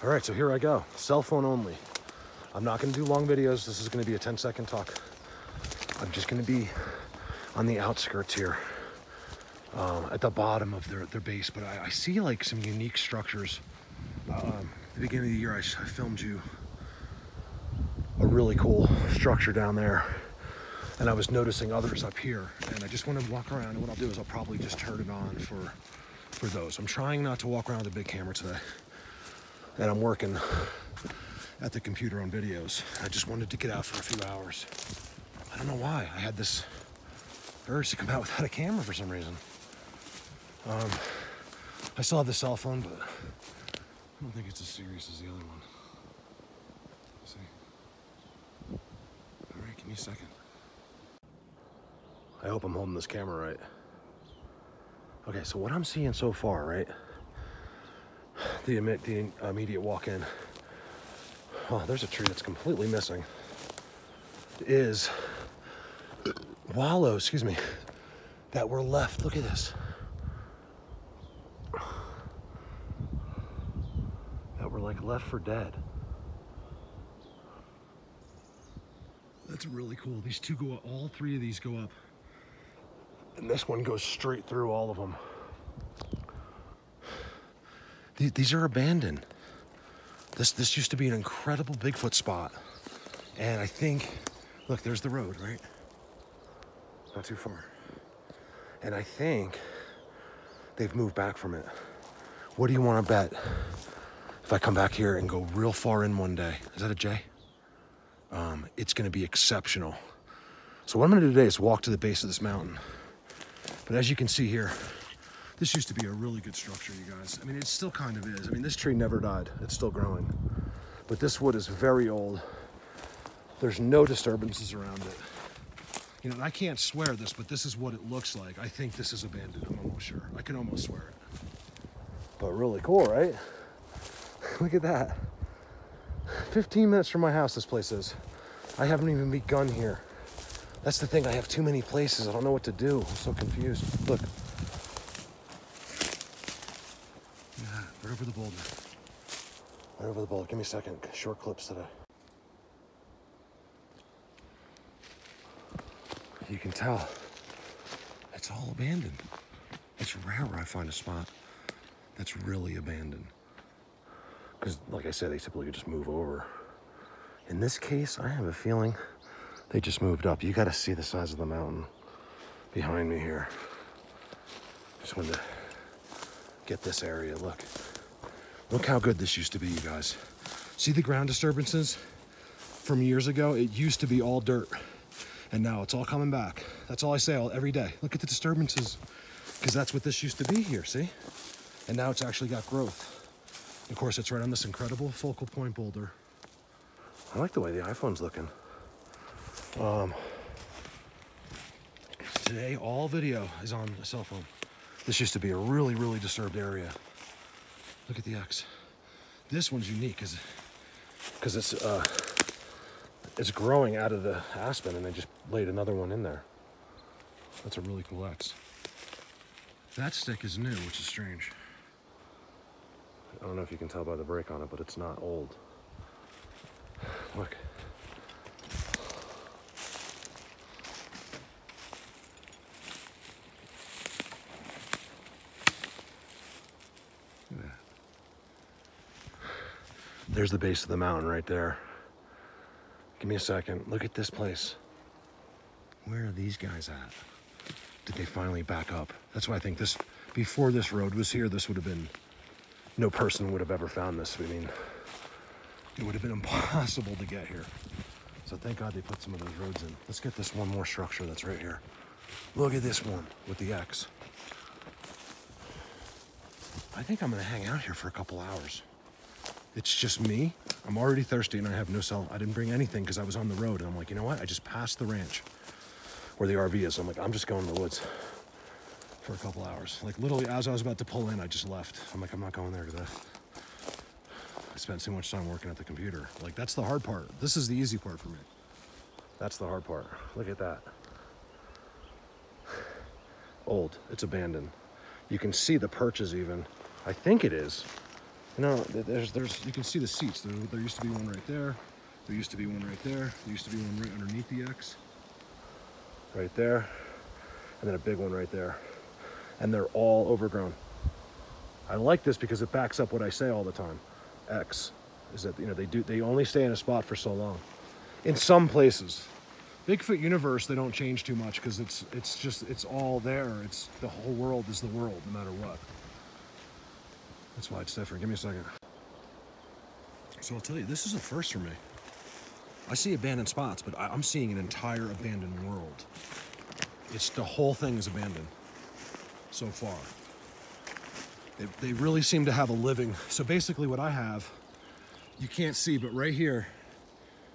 All right, so here I go. Cell phone only. I'm not gonna do long videos. This is gonna be a 10-second talk. I'm just gonna be on the outskirts here, at the bottom of their base. But I see like some unique structures. At the beginning of the year, I filmed you a really cool structure down there. And I was noticing others up here. And I just want to walk around. And what I'll do is I'll probably just turn it on for those. I'm trying not to walk around with a big camera today. And I'm working at the computer on videos. I just wanted to get out for a few hours. I don't know why. I had this urge to come out without a camera for some reason. I still have the cell phone, but I don't think it's as serious as the other one. Let's see. All right, give me a second. I hope I'm holding this camera right. Okay, so what I'm seeing so far, right? The immediate walk-in. Oh, there's a tree that's completely missing. Is wallows, excuse me, that were left. Look at this. That were like left for dead. That's really cool. These two go up, all three of these go up. And this one goes straight through all of them. These are abandoned. This used to be an incredible Bigfoot spot. And I think, look, there's the road, right? Not too far. And I think they've moved back from it. What do you want to bet if I come back here and go real far in one day? Is that a J? It's going to be exceptional. So what I'm going to do today is walk to the base of this mountain. But as you can see here, this used to be a really good structure, you guys. I mean, it still kind of is. I mean, this tree never died. It's still growing. But this wood is very old. There's no disturbances around it. You know, and I can't swear this, but this is what it looks like. I think this is abandoned. I'm almost sure. I can almost swear it. But really cool, right? Look at that. 15 minutes from my house, this place is. I haven't even begun here. That's the thing. I have too many places. I don't know what to do. I'm so confused. Look. Yeah, right over the boulder. Right over the boulder. Give me a second. Short clips today. You can tell it's all abandoned. It's rare where I find a spot that's really abandoned. Because, like I said, they typically just move over. In this case, I have a feeling they just moved up. You got to see the size of the mountain behind me here. Just wanted to get this area. Look how good this used to be, you guys. See the ground disturbances from years ago? It used to be all dirt, and now it's all coming back. That's all I say every day. Look at the disturbances, because that's what this used to be here, see? And now it's actually got growth. Of course, it's right on this incredible focal point boulder. I like the way the iPhone's looking. Today, all video is on a cell phone. This used to be a really, really disturbed area. Look at the X. This one's unique because it's growing out of the aspen, and they just laid another one in there. That's a really cool X. That stick is new, which is strange. I don't know if you can tell by the break on it, but it's not old. Look. Look at that. There's the base of the mountain right there. Give me a second. Look at this place. Where are these guys at? Did they finally back up? That's why I think before this road was here, this would have been, no person would have ever found this. I mean, it would have been impossible to get here. So thank God they put some of those roads in. Let's get this one more structure that's right here. Look at this one with the X. I think I'm gonna hang out here for a couple hours. It's just me. I'm already thirsty and I have no cell. I didn't bring anything because I was on the road, and I'm like, you know what? I just passed the ranch where the RV is. So I'm like, I'm just going to the woods for a couple hours. Like literally as I was about to pull in, I just left. I'm like, I'm not going there because I spent too much time working at the computer. Like, that's the hard part. This is the easy part for me. That's the hard part. Look at that. Old. It's abandoned. You can see the perches even. I think it is. You know, you can see the seats. There used to be one right there. There used to be one right there. There used to be one right underneath the X. Right there. And then a big one right there. And they're all overgrown. I like this because it backs up what I say all the time. X is that, you know, they only stay in a spot for so long. In some places. Bigfoot universe, they don't change too much because it's all there. It's the whole world is the world, no matter what. That's why it's different. Give me a second. So I'll tell you, this is a first for me. I see abandoned spots, but I'm seeing an entire abandoned world. It's the whole thing is abandoned so far. They really seem to have a living. So basically what I have, you can't see, but right here,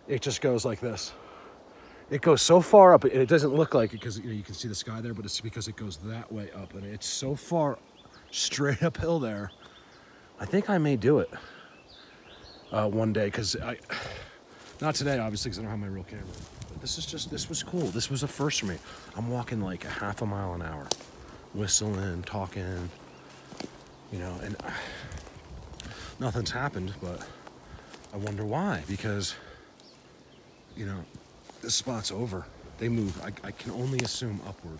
it just goes like this. It goes so far up, and it doesn't look like it because you can see the sky there, but it's because it goes that way up, and it's so far straight uphill there. I think I may do it one day, because not today, obviously, because I don't have my real camera. But this was cool. This was a first for me. I'm walking like a half a mile an hour, whistling, talking, you know, and nothing's happened, but I wonder why, because, you know, this spot's over. They move. I can only assume upward.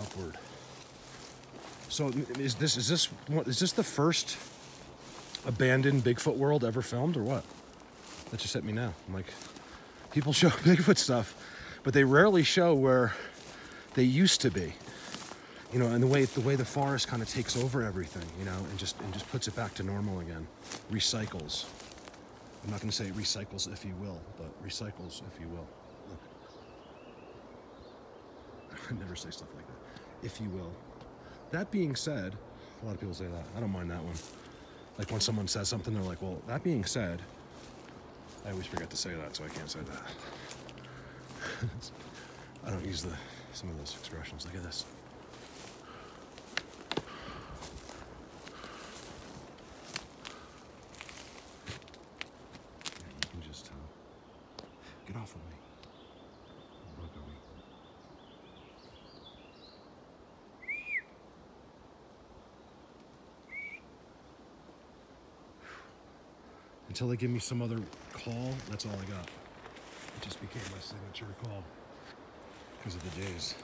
Upward. So is this the first abandoned Bigfoot world ever filmed, or what? That just hit me now. I'm like, people show Bigfoot stuff, but they rarely show where they used to be. You know, and the way the forest kind of takes over everything, you know, and just puts it back to normal again. Recycles. I'm not going to say recycles, if you will, but recycles, if you will. Look. I never say stuff like that. If you will. That being said, a lot of people say that. I don't mind that one. Like when someone says something, they're like, well, that being said, I always forget to say that, so I can't say that. I don't use some of those expressions. Look at this. Get off of me. Look at me. Until they give me some other call, that's all I got. It just became my signature call because of the J's.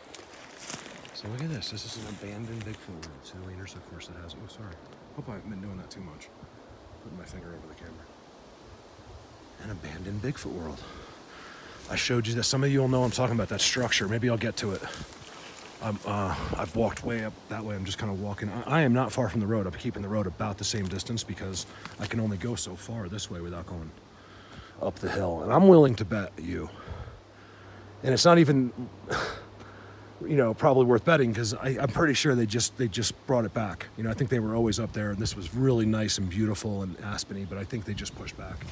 So look at this. This is an abandoned Bigfoot world. See the leaders, of course, it has. Oh, sorry. Hope I haven't been doing that too much. Putting my finger over the camera. An abandoned Bigfoot world. I showed you that. Some of you will know I'm talking about that structure. Maybe I'll get to it. I've walked way up that way. I'm just kind of walking. I am not far from the road. I'm keeping the road about the same distance because I can only go so far this way without going up the hill. And I'm willing to bet you. And it's not even, you know, probably worth betting because I'm pretty sure they just brought it back. You know, I think they were always up there and this was really nice and beautiful and aspeny, but I think they just pushed back.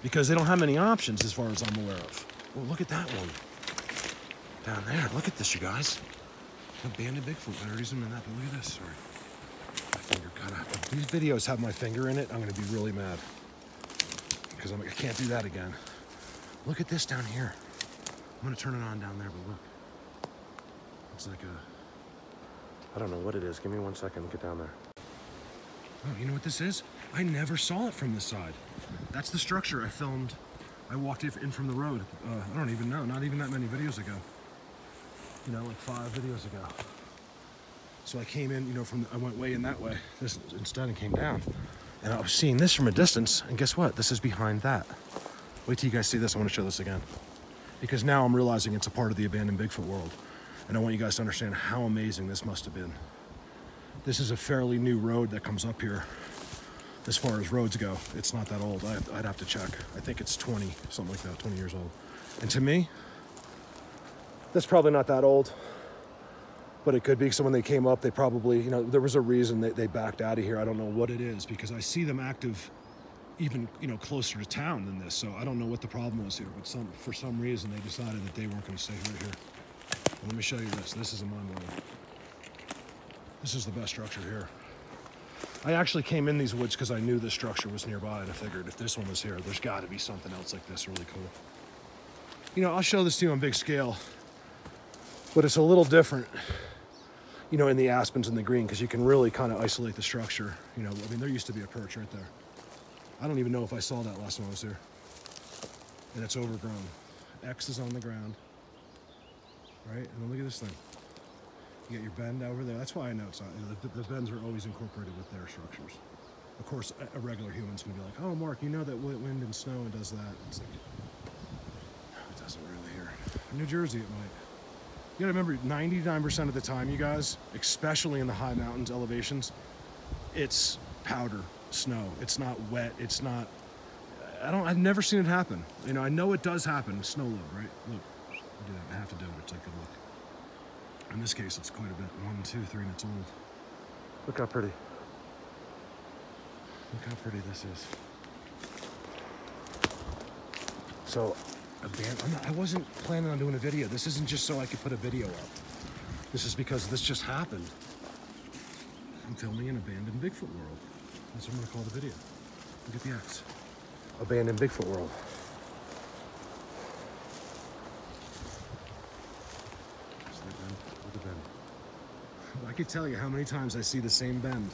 Because they don't have many options as far as I'm aware of. Well, look at that one. Down there. Look at this, you guys. Abandoned Bigfoot. I already zoomed in that, but look at this. Sorry. My finger cut out. If these videos have my finger in it, I'm going to be really mad. Because I can't do that again. Look at this down here. I'm going to turn it on down there, but look. It's like I don't know what it is. Give me 1 second. Get down there. Oh, you know what this is? I never saw it from this side. That's the structure I filmed. I walked in from the road. I don't even know, not even that many videos ago. You know, like 5 videos ago. So I came in, you know, I went way in that way. This instead and came down. And I was seeing this from a distance, and guess what? This is behind that. Wait till you guys see this. I want to show this again. Because now I'm realizing it's a part of the abandoned Bigfoot world. And I want you guys to understand how amazing this must have been. This is a fairly new road that comes up here. As far as roads go, it's not that old. I'd have to check. I think it's 20, something like that, 20 years old. And to me, that's probably not that old, but it could be. So when they came up, they probably, you know, there was a reason they backed out of here. I don't know what it is because I see them active even, you know, closer to town than this. So I don't know what the problem was here, but for some reason they decided that they weren't going to stay right here. And let me show you this. This is a mind-blowing. This is the best structure here. I actually came in these woods because I knew this structure was nearby, and I figured if this one was here, there's got to be something else like this really cool. You know, I'll show this to you on big scale, but it's a little different. you know, in the aspens and the green, because you can really kind of isolate the structure. You know, I mean, there used to be a perch right there. I don't even know if I saw that last time I was here. And it's overgrown. X is on the ground, right? And then look at this thing. You got your bend over there. That's why I know it's not. You know, the bends are always incorporated with their structures. Of course, a regular human's gonna be like, "Oh, Mark, you know that wind and snow and does that." It's like, no, it doesn't really here. In New Jersey, it might. You gotta remember, 99% of the time, you guys, especially in the high mountains, elevations, it's powder snow. It's not wet. It's not. I've never seen it happen. You know, I know it does happen. Snow load, right? Look, I do that. I have to do it. It's like, good look. In this case, it's quite a bit. 1, 2, 3, and it's old. Look how pretty. Look how pretty this is. So, I wasn't planning on doing a video. This isn't just so I could put a video up. This is because this just happened. I'm filming an abandoned Bigfoot world. That's what I'm gonna call the video. Look at the X. Abandoned Bigfoot world. Look at bend. I could tell you how many times I see the same bend.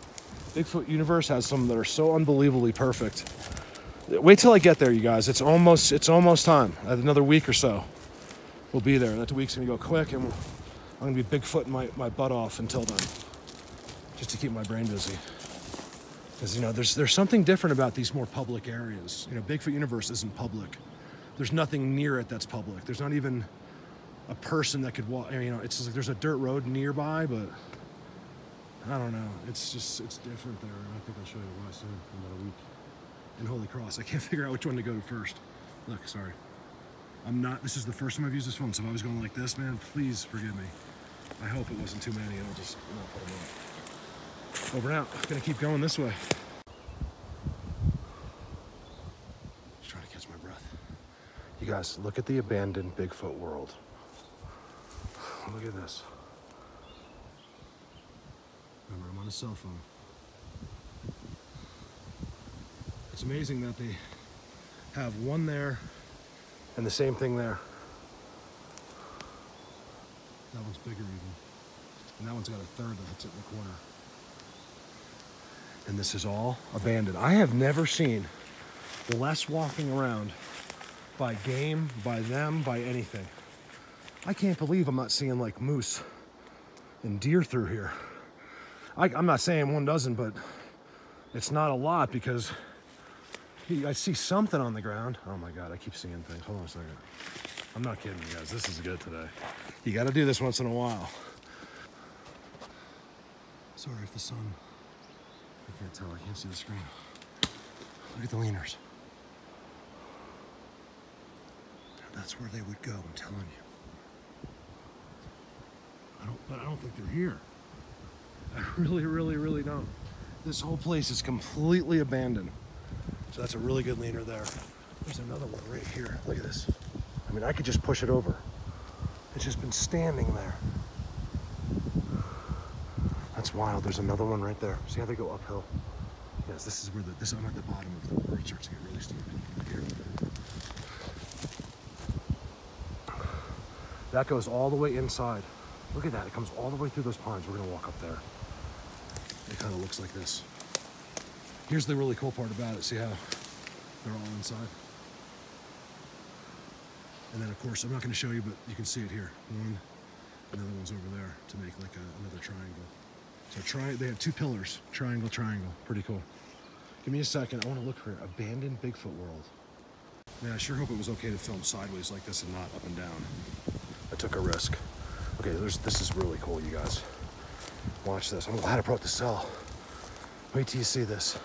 Bigfoot universe has some that are so unbelievably perfect. Wait till I get there, you guys. It's almost time. Another week or so, we'll be there. That week's gonna go quick, and I'm gonna be Bigfooting my butt off until then, just to keep my brain busy. Because, you know, there's something different about these more public areas. You know, Bigfoot universe isn't public. There's nothing near it that's public. There's not even a person that could walk. You know, it's just like there's a dirt road nearby, but I don't know. It's different there. And I think I'll show you why soon in about a week. In Holy Cross, I can't figure out which one to go to first. Look, sorry. This is the first time I've used this phone, so if I was going like this, man, please forgive me. I hope it wasn't too many, and I'll just not put them up. Over and out. Gonna keep going this way. Just trying to catch my breath. You guys, look at the abandoned Bigfoot world. Look at this. Remember, I'm on a cell phone. It's amazing that they have one there and the same thing there. That one's bigger even. And that one's got a third that's in the corner. And this is all abandoned. I have never seen less walking around by game, by them, by anything. I can't believe I'm not seeing like moose and deer through here. I'm not saying one doesn't, but it's not a lot because I see something on the ground. Oh my God, I keep seeing things. Hold on a second. I'm not kidding you guys, this is good today. You gotta do this once in a while. Sorry if the sun, I can't tell, I can't see the screen. Look at the leaners. That's where they would go, I'm telling you. But I don't think they're here. I really don't. This whole place is completely abandoned. So that's a really good leaner there. There's another one right here. Look at this. I mean, I could just push it over. It's just been standing there. That's wild. There's another one right there. See how they go uphill? Yes, this is where I'm at the bottom of the where it starts to get really steep. Here. That goes all the way inside. Look at that. It comes all the way through those pines. We're gonna walk up there. It kind of looks like this. Here's the really cool part about it. See how they're all inside? And then of course, I'm not gonna show you, but you can see it here. One, another one's over there to make like another triangle. So they have 2 pillars, triangle, triangle. Pretty cool. Give me a second. I wanna look for abandoned Bigfoot world. Man, I sure hope it was okay to film sideways like this and not up and down. I took a risk. Okay, this is really cool, you guys. Watch this. I'm glad I brought the cell. Wait till you see this.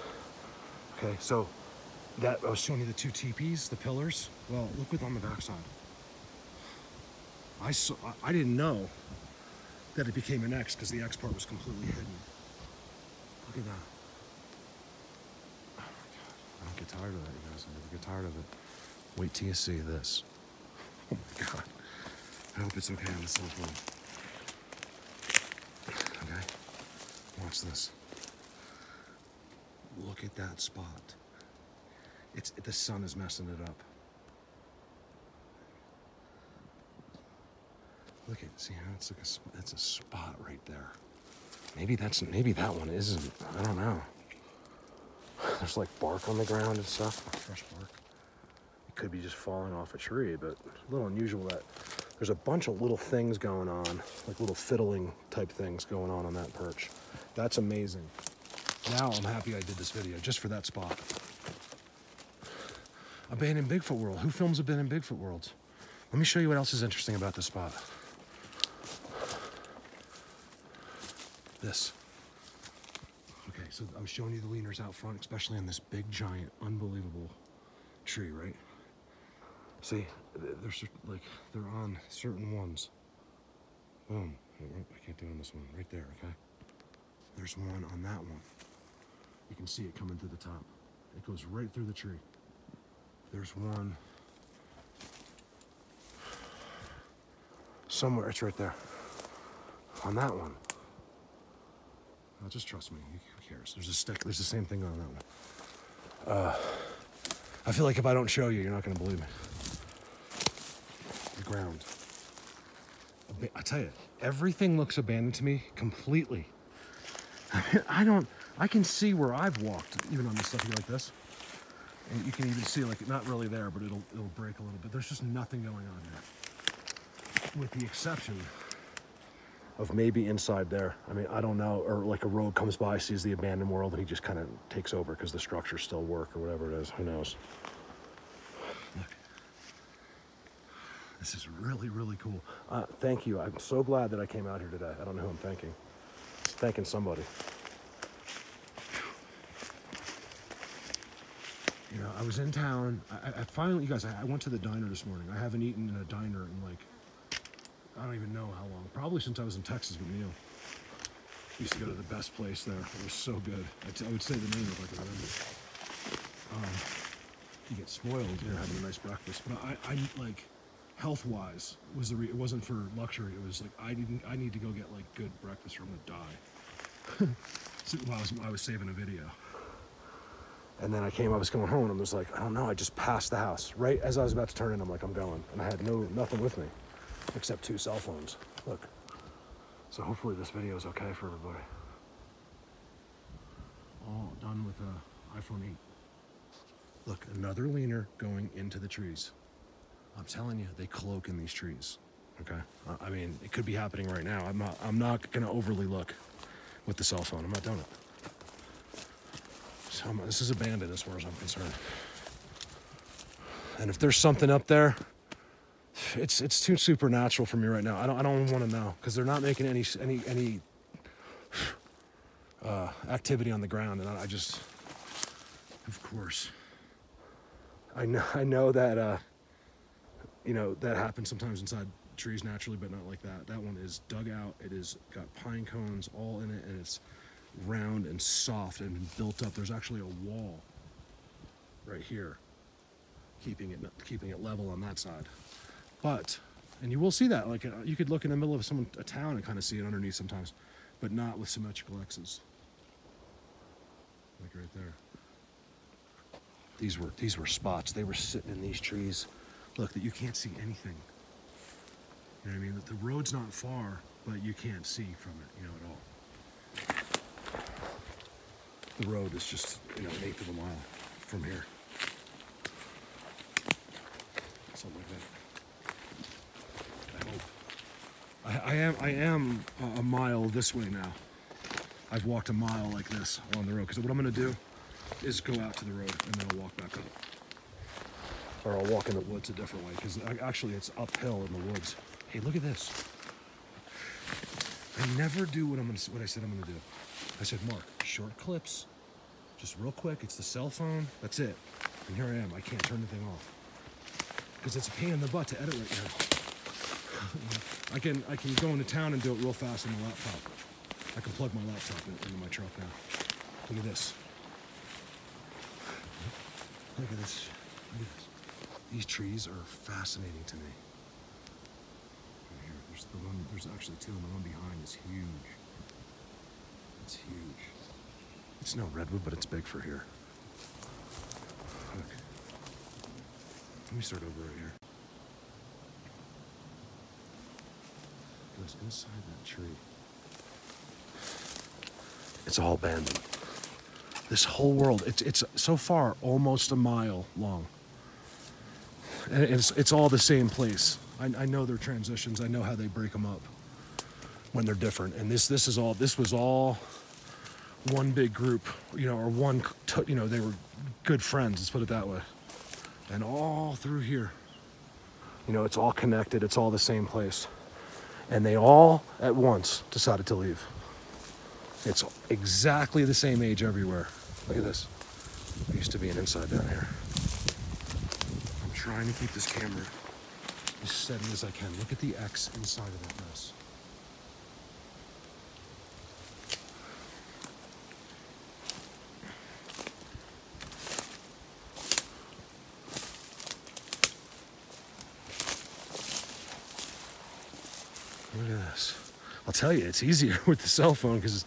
Okay, so that I was showing you the 2 teepees, the pillars. Well, look what's on the backside. I didn't know that it became an X because the X part was completely hidden. Look at that. Oh my God. I don't get tired of that, you guys. I never get tired of it. Wait till you see this. Oh my God. I hope it's okay on the cell phone. Okay, watch this. Look at that spot. The sun is messing it up. Look at, see how it's like it's a spot right there. Maybe that one isn't. I don't know. There's like bark on the ground and stuff, fresh bark. It could be just falling off a tree, but a little unusual that there's a bunch of little things going on, like little fiddling type things going on that perch. That's amazing. Now I'm happy I did this video just for that spot. Abandoned Bigfoot World. Who films Abandoned Bigfoot Worlds? Let me show you what else is interesting about this spot. This. Okay, so I was showing you the leaners out front, especially on this big, giant, unbelievable tree, right? See, they're on certain ones. Boom. I can't do it on this one. Right there, okay? There's one on that one. You can see it coming through the top. It goes right through the tree. There's one somewhere. It's right there. On that one. Just trust me. Who cares? There's a stick. There's the same thing on that one. I feel like if I don't show you, you're not going to believe me. The ground. I tell you, everything looks abandoned to me completely. I can see where I've walked, even on this stuff like this. And you can even see, like, not really there, but it'll break a little bit. There's just nothing going on here. With the exception of maybe inside there. I mean, I don't know, or like a road comes by, sees the abandoned world, and he just kind of takes over because the structures still work or whatever it is. Who knows? Look. This is really, really cool. Thank you. I'm so glad that I came out here today. I don't know who I'm thanking. Thanking somebody. You know, I was in town. I finally, you guys, I went to the diner this morning. I haven't eaten in a diner in like, I don't even know how long. Probably since I was in Texas with Neil. We used to go to the best place there. It was so good. I would say the name if I could remember. You get spoiled here having a nice breakfast. But I like, health-wise, it wasn't for luxury. It was like, I need to go get like good breakfast or I'm gonna die. So while I was saving a video. And then I was going home and I was like, I don't know, I just passed the house. Right as I was about to turn in, I'm like, I'm going. And I had nothing with me. Except 2 cell phones. Look. So hopefully this video is okay for everybody. All done with iPhone 8. Look, another leaner going into the trees. I'm telling you, they cloak in these trees. Okay? I mean, it could be happening right now. I'm not gonna overly look with the cell phone. I'm not doing it. So this is abandoned as far as I'm concerned. And if there's something up there, it's too supernatural for me right now. I don't want to know because they're not making any activity on the ground, and I just, of course, I know that you know that happens sometimes inside trees naturally, but not like that. That one is dug out. It is got pine cones all in it, and it's round and soft and built up. There's actually a wall right here, keeping it level on that side. But, and you will see that, like you could look in the middle of a town and kind of see it underneath sometimes, but not with symmetrical X's. Like right there. These were spots. They were sitting in these trees. Look, that you can't see anything. You know what I mean? The road's not far, but you can't see from it, you know, at all. The road is just, you know, 1/8 of a mile from here. Something like that. I am a mile this way now. I've walked a mile like this along the road because what I'm going to do is go out to the road and then I'll walk back up. Or I'll walk in the woods a different way because actually it's uphill in the woods. Hey, look at this. I never do what I said I'm going to do. I said, Mark, short clips, just real quick. It's the cell phone. That's it. And here I am. I can't turn the thing off because it's a pain in the butt to edit right now. I can go into town and do it real fast on the laptop. I can plug my laptop into my truck now. Look at this. Look at this. Look at this. These trees are fascinating to me. Right here, there's actually 2, and the one behind is huge. It's huge. It's no redwood, but it's big for here. Look. Let me start over right here. Goes inside that tree. It's all abandoned. This whole world, it's so far almost a mile long. And it's all the same place. I know their transitions. I know how they break them up when they're different. And this was all one big group, you know, or one, you know, they were good friends, let's put it that way. And all through here, you know, it's all connected. It's all the same place. And they all at once decided to leave. It's exactly the same age everywhere. Look at this. There used to be an inside down here. I'm trying to keep this camera as steady as I can. Look at the X inside of that mess. Look at this. I'll tell you, it's easier with the cell phone because,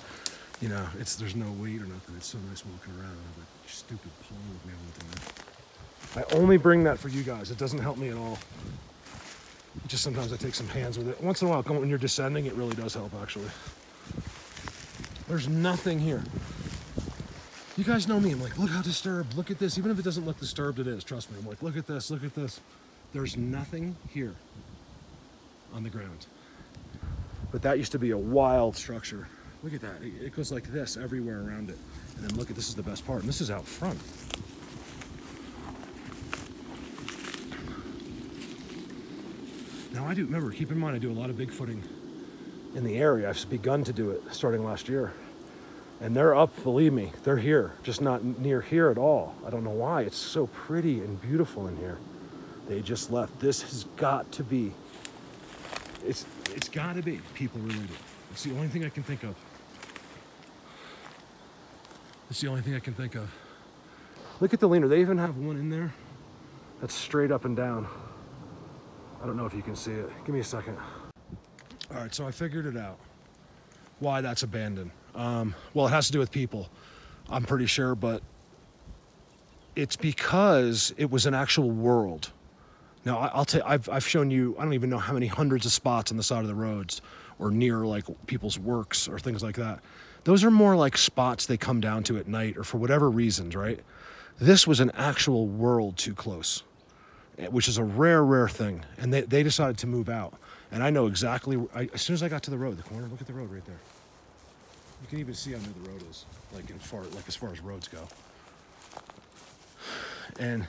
you know, there's no weight or nothing. It's so nice walking around. I have a stupid pole with me all the time. I only bring that for you guys. It doesn't help me at all. Just sometimes I take some hands with it. Once in a while, when you're descending, it really does help, actually. There's nothing here. You guys know me. I'm like, look how disturbed. Look at this. Even if it doesn't look disturbed, it is. Trust me. I'm like, look at this. Look at this. There's nothing here on the ground. But that used to be a wild structure. Look at that. It goes like this everywhere around it. And then look at, this is the best part. And this is out front. Now I do, remember, keep in mind, I do a lot of Bigfooting in the area. I've begun to do it starting last year. And they're up, believe me, they're here. Just not near here at all. I don't know why. It's so pretty and beautiful in here. They just left. This has got to be, it's got to be people related. It's the only thing I can think of. It's the only thing I can think of. Look at the leaner. They even have one in there that's straight up and down. I don't know if you can see it. Give me a second. All right, so I figured it out. Why that's abandoned. Well, it has to do with people, I'm pretty sure, but it's because it was an actual world. Now, I'll tell you, I've shown you, I don't even know how many hundreds of spots on the side of the roads or near like people's works or things like that. Those are more like spots they come down to at night or for whatever reasons, right? This was an actual world too close, which is a rare thing. And they decided to move out. And I know exactly, as soon as I got to the road, the corner, look at the road right there. You can even see how near the road is, as far as roads go. And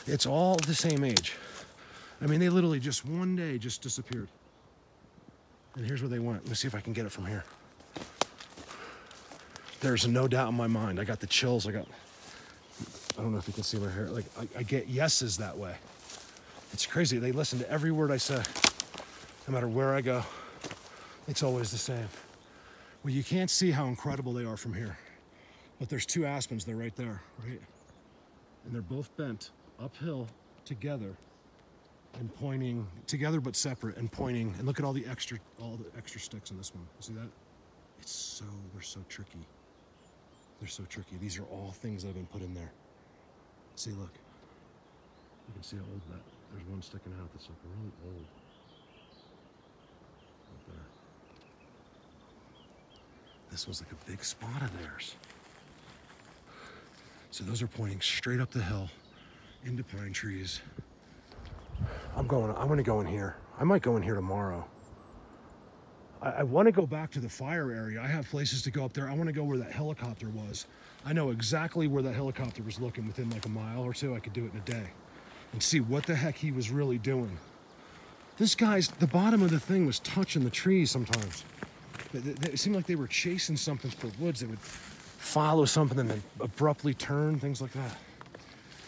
it's all the same age. I mean, they literally just one day just disappeared. And here's where they went. Let me see if I can get it from here. There's no doubt in my mind. I got the chills. I don't know if you can see my hair. Like, I get yeses that way. It's crazy. They listen to every word I say. No matter where I go, it's always the same. Well, you can't see how incredible they are from here. But there's two aspens. They're right there, right? And they're both bent uphill together and pointing together but separate and pointing. And look at all the extra sticks in this one. You see that? They're so tricky. They're so tricky. These are all things that have been put in there. See, look. You can see how old there's one sticking out that's like really old. Right there. This was like a big spot of theirs. So those are pointing straight up the hill into pine trees. I'm gonna go in here. I might go in here tomorrow. I want to go back to the fire area. I have places to go up there. I want to go where that helicopter was. I know exactly where that helicopter was looking within like a mile or two. I could do it in a day and see what the heck he was really doing. The bottom of the thing was touching the trees sometimes. It seemed like they were chasing something for woods. They would follow something and then abruptly turn, things like that.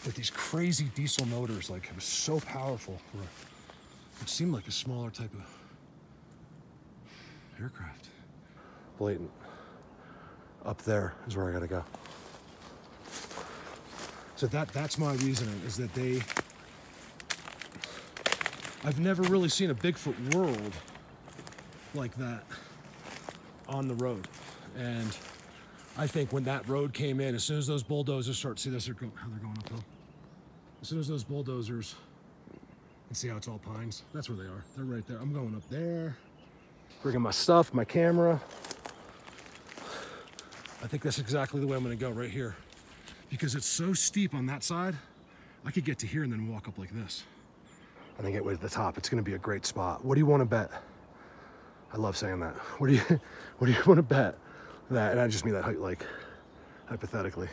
With these crazy diesel motors, like it was so powerful. It seemed like a smaller type of aircraft. Blatant. Up there is where I gotta go. So that's my reasoning, is that I've never really seen a Bigfoot world like that on the road. And I think when that road came in, as soon as those bulldozers see this, how they're going uphill. As soon as those bulldozers, and see how it's all pines? That's where they are. They're right there. I'm going up there, bringing my stuff, my camera. I think that's exactly the way I'm gonna go, right here. Because it's so steep on that side, I could get to here and then walk up like this. And then get way to the top. It's gonna be a great spot. What do you wanna bet? I love saying that. What do you wanna bet that, and I just mean that like hypothetically,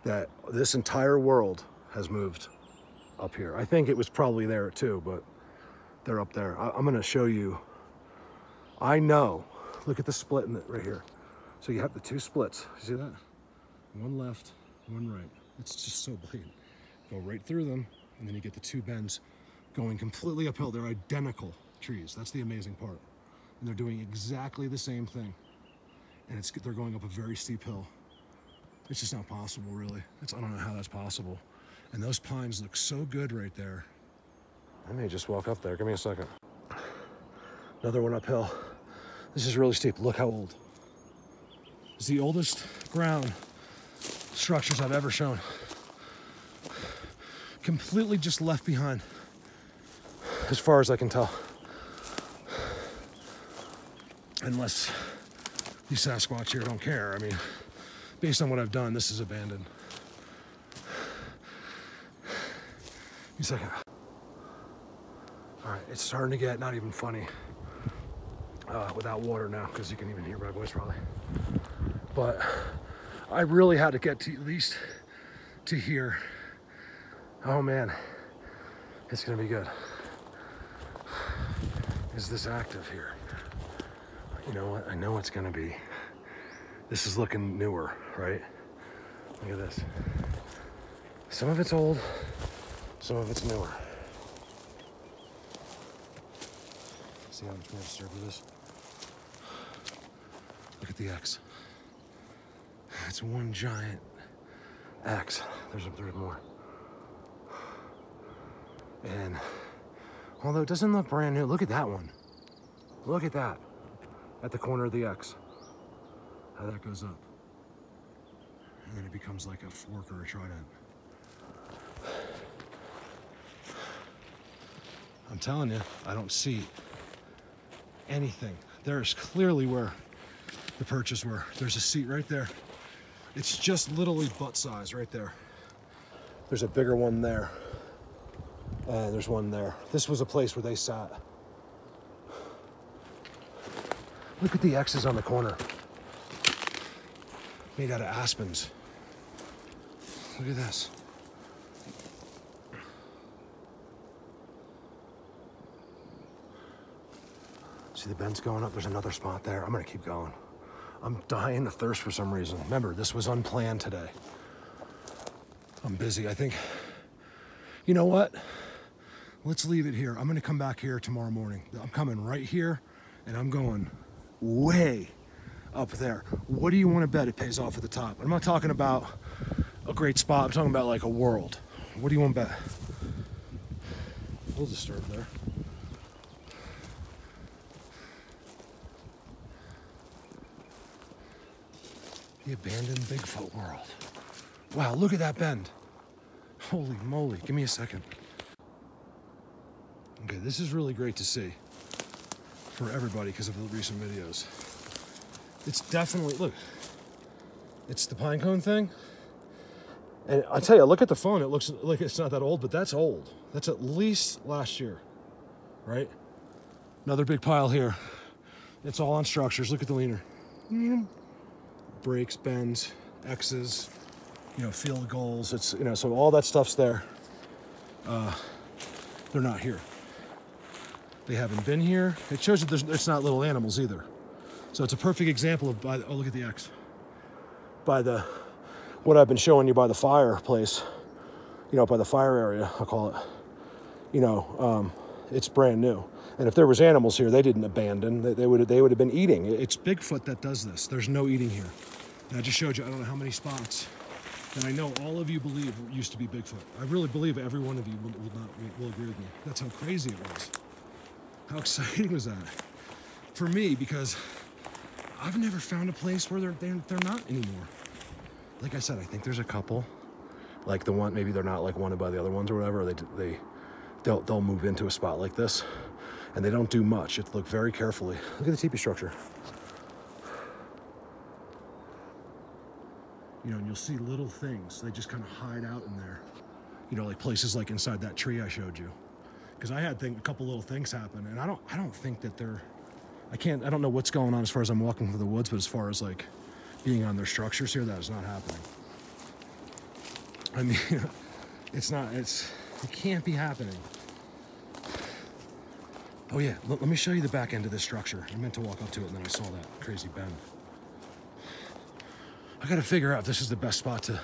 that this entire world has moved up here. I think it was probably there too, but they're up there. I'm gonna show you. I know, look at the split in it right here. So you have the two splits, you see that? One left, one right. It's just so blatant. Go right through them, and then you get the two bends going completely uphill. They're identical trees. That's the amazing part. And they're doing exactly the same thing. And they're going up a very steep hill. It's just not possible, really. I don't know how that's possible. And those pines look so good right there. I may just walk up there. Give me a second. Another one uphill. This is really steep. Look how old. It's the oldest ground structures I've ever shown. Completely just left behind, as far as I can tell. Unless these Sasquatch here don't care. I mean, based on what I've done, this is abandoned. Give me a second. All right, it's starting to get not even funny without water now, because you can even hear my voice probably. But I really had to get to at least to here. Oh man, it's gonna be good. Is this active here? You know what? I know it's gonna be. This is looking newer, right? Look at this. Some of it's old, some of it's newer. See how much more disturbed it is? Look at the X. It's one giant X. There's more. And although it doesn't look brand new, look at that one. Look at that. At the corner of the X. How that goes up. And then it becomes like a fork or a trident. I'm telling you, I don't see anything. There's clearly where the perches were. There's a seat right there. It's just literally butt size right there. There's a bigger one there. And there's one there. This was a place where they sat. Look at the X's on the corner. Made out of aspens. Look at this. See the bends going up? There's another spot there. I'm gonna keep going. I'm dying of thirst for some reason. Remember, this was unplanned today. I'm busy. I think, you know what? Let's leave it here. I'm gonna come back here tomorrow morning. I'm coming right here and I'm going way up there. What do you want to bet it pays off at the top? I'm not talking about a great spot. I'm talking about like a world. What do you want to bet? A little disturbed there. The abandoned Bigfoot world. Wow, look at that bend. Holy moly, give me a second. Okay, this is really great to see for everybody because of the recent videos. It's definitely, look, it's the pine cone thing. And I tell you, look at the phone, it looks like it's not that old, but that's old. That's at least last year, right? Another big pile here. It's all on structures. Look at the leaner. Breaks, bends, X's, you know, field goals. It's, you know, so all that stuff's there. They're not here. They haven't been here. It shows you it's not little animals either. So it's a perfect example of, oh, look at the X. By the, what I've been showing you by the fireplace, you know, by the fire area, I'll call it, you know, it's brand new. And if there was animals here, they didn't abandon. They would have been eating. It's Bigfoot that does this. There's no eating here. And I just showed you, I don't know how many spots that I know all of you believe used to be Bigfoot. I really believe every one of you will agree with me. That's how crazy it was. How exciting was that? For me, because I've never found a place where they're not anymore. Like I said, I think there's a couple, like the one, maybe they're not like wanted by the other ones or whatever. They'll move into a spot like this, and they don't do much. You have to look very carefully. Look at the teepee structure. You know, and you'll see little things. They just kind of hide out in there. You know, like places like inside that tree I showed you. Because I had a couple little things happen, and I don't think that they're, I don't know what's going on as far as I'm walking through the woods, but as far as like being on their structures here, that is not happening. I mean, it can't be happening. Oh yeah, let me show you the back end of this structure. I meant to walk up to it and then I saw that crazy bend. I gotta figure out if this is the best spot to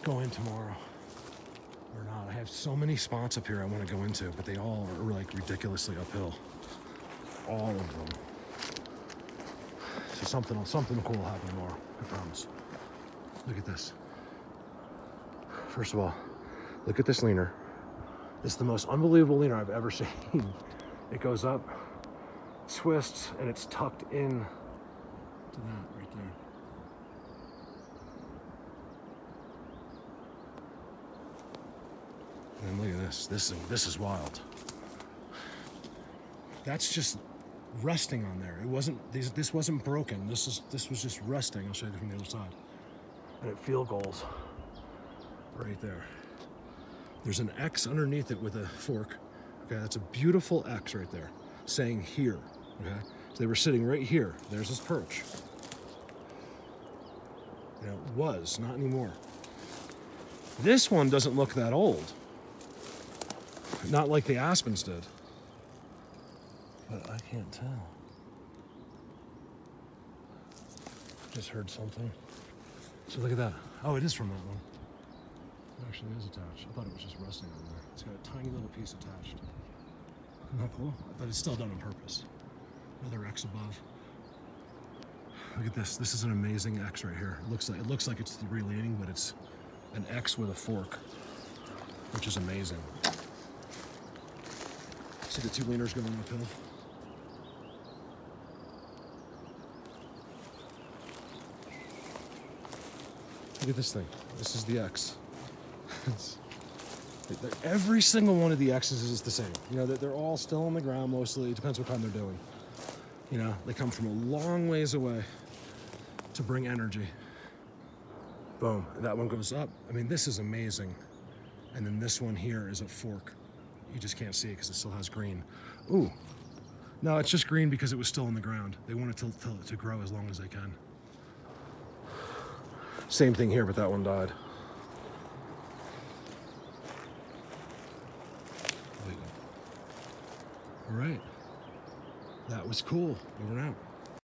go in tomorrow or not. I have so many spots up here I want to go into, but they all are like ridiculously uphill. All of them. So something cool will happen tomorrow, I promise. Look at this. First of all, look at this leaner. It's the most unbelievable leaner I've ever seen. It goes up, twists, and it's tucked in to that right there. And look at this. This is wild. That's just resting on there. It wasn't. This wasn't broken. This was just resting. I'll show you from the other side. And it field goals right there. There's an X underneath it with a fork. Okay, that's a beautiful X right there, saying here. Okay, so they were sitting right here. There's this perch. You know, it was not anymore. This one doesn't look that old. Not like the aspens did. But I can't tell. Just heard something. So look at that. Oh, it is from that one. It actually is attached. I thought it was just resting on there. It's got a tiny little piece attached. Isn't that cool? But it's still done on purpose. Another X above. Look at this. This is an amazing X right here. It looks like it's the relating, but it's an X with a fork, which is amazing. See the two leaners going uphill? Look at this thing. This is the X. Every single one of the X's is the same. You know, they're all still on the ground mostly. It depends what kind they're doing. You know, they come from a long ways away to bring energy. Boom. That one goes up. I mean, this is amazing. And then this one here is a fork. You just can't see it because it still has green. Ooh. No, it's just green because it was still on the ground. They want it to grow as long as they can. Same thing here, but that one died. All right. That was cool. Over and out.